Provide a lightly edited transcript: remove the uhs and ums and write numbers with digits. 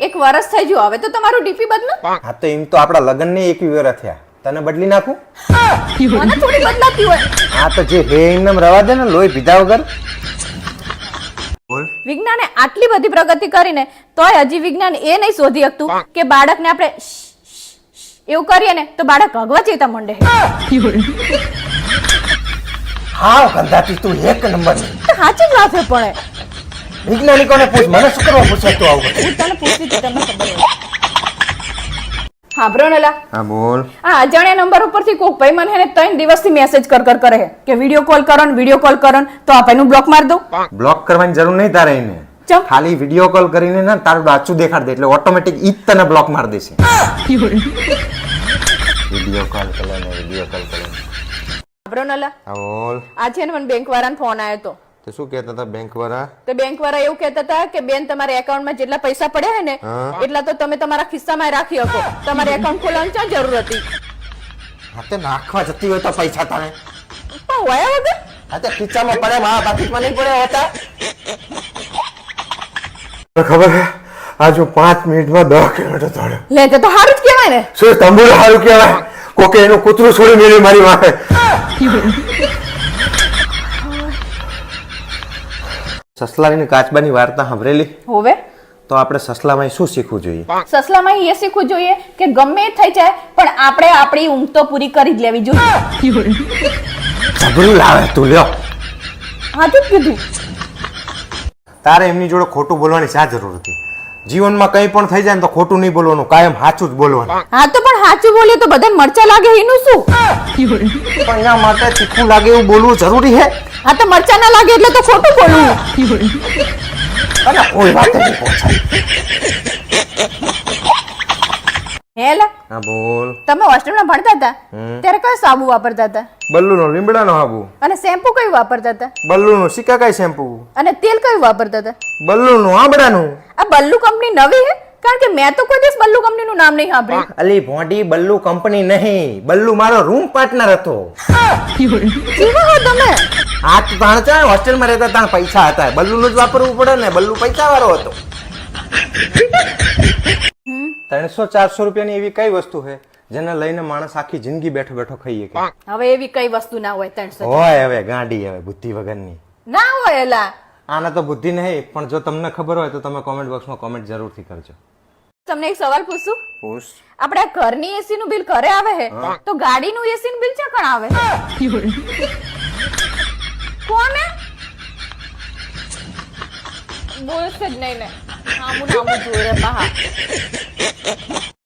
એક વર્ષ થઈ ગયું, હવે તો તમારું ડીપી બદલો. હા તો એમ તો આપડા લગ્ન ને 21 વર્ષ થયા, તને બદલી નાખું? મને થોડી બદલાતી હોય. હા તો જે હે એમ રવા દે ને, લોહી પીધા વગર. બોલ. વિજ્ઞાને આટલી બધી પ્રગતિ કરીને તોય હજી વિજ્ઞાન એ નહીં શોધી શકતું કે બાળકને આપણે એવું કરીએ ને તો બાળક હગવા ચેતા માંડે. હા ગંધાતી તું એક નંબર ની. સાચી જ વાત છે પણ વૈજ્ઞાનિકોને પૂછ, મને શું કરવા પૂછે તું આવું? હું તને પૂછતી હતી, તમને ખબર હોય. હા બ્રોનેલા, હા બોલ. આ અજાણ્યા નંબર ઉપરથી કોક ભાઈ મને હે ને 3 દિવસથી મેસેજ કર કરે કે વિડિયો કોલ કરો ને વિડિયો કોલ કરો ને, તો આ ભાઈનું બ્લોક માર દો. બ્લોક કરવાની જરૂર નહીં તારે એને. ચમ? ખાલી વિડિયો કોલ કરીને ને તારું ડાચું દેખાડ દે એટલે ઓટોમેટિક ઈ જ તને બ્લોક માર દેશે. વિડિયો કોલ કરે ને વિડિયો કોલ કરે. બ્રોનેલા, હા બોલ. આ છે ને મને બેંક વાળાનો ફોન આવ્યો તો. તો શું કહેતા હતા બેંક વાળા? તો બેંક વાળા એવું કહેતા હતા કે બેન તમારા એકાઉન્ટમાં જેટલા પૈસા પડ્યા હે ને એટલા તો તમે તમારા ખિસ્સામાં રાખી શકો, તમારે એકાઉન્ટ ખોલવાની ક્યાં જરૂર હતી? હા તે નાખવા જતી હોય તો પૈસા તારે પણ વયા વગર હા તે ખીચામાં પડે, મારા પાકીટમાં નહીં પડે હોતા. ખબર હે આજ હું 5 મિનિટમાં 10 કિલોમીટર દોડ્યો. લે તે તો સારું જ કહેવાય ને. શું તંબુર સારું કહેવાય? કોકે એનું કૂતરું છોડી મેળ્યું મારી વાંહે. સસલાની કાચબાની વાર્તા સાંભળેલી? હોવે તો આપણે સસલામાં શું શીખવું જોઈએ? સસલામાં એ શીખવું જોઈએ કે ગમે એ થઈ જાય પણ આપણે આપણી ઊંઘ તો પૂરી કરી જ લેવી જોઈએ. જબરું લાવે તું લ્યો. હા તો કીધું. તારે એમની જોડે ખોટું બોલવાની શા જરૂર હતી? જીવનમાં કંઈ પણ થઈ જાય ને તો ખોટું નહીં બોલવાનું, કાયમ સાચું જ બોલવાનું. હા તો પણ સાચું બોલીએ તો બધાને મરચા લાગે એનું શું? પણ એના માટે તીખું લાગે એવું બોલવું જરૂરી છે? હા તો મરચા ના લાગે એટલે તો ખોટું બોલવું. અરે કોઈ વાત નહીં પહોંચાય. હેલા, હા બોલ. તમે હોસ્ટેલમાં ભણતા હતા ત્યારે કયો સાબુ વાપરતા હતા? બલ્લુનો લીમડાનો સાબુ. અને શેમ્પુ કયું વાપરતા હતા? બલ્લુનું સિકાકાઈ શેમ્પુ. અને તેલ કયું વાપરતા હતા? બલ્લુનું આંબળાનું. આ બલ્લુ કંપની નવી હે? કારણ કે મેં તો કોઈ દિવસ બલ્લુ કંપનીનું નામ નહીં સાંભળ્યું. અલી ભોંડી, બલ્લુ કંપની નહીં, બલ્લુ મારો રૂમ પાર્ટનર હતો. કેવા હો તમે? આ તો તાણ છે હોસ્ટેલમાં રહેતા તાણ પૈસા હતા, બલ્લુનું જ વાપરવું પડે ને, બલ્લુ પૈસા વાળો હતો. 300-400 રૂપિયાની એવી કઈ વસ્તુ છે જેને લઈને માણસ આખી જિંદગી બેઠો બેઠો ખાઈ શકે? હવે એવી કઈ વસ્તુ ના હોય 300? હોય હવે ગાંડી, હવે બુદ્ધિ વગરની ના હોય એલા. આના તો બુદ્ધિ નહીં, પણ જો તમને ખબર હોય તો તમે કોમેન્ટ બોક્સમાં કોમેન્ટ જરૂરથી કરજો. તમને એક સવાલ પૂછું? પૂછ. આપણે ઘરની એસી નું બિલ ઘરે આવે છે તો ગાડીનું એસી નું બિલ ક્યાં કણ આવે? કોને બોલશે જ નહીં ને. આમું જોઈ રહ્યા.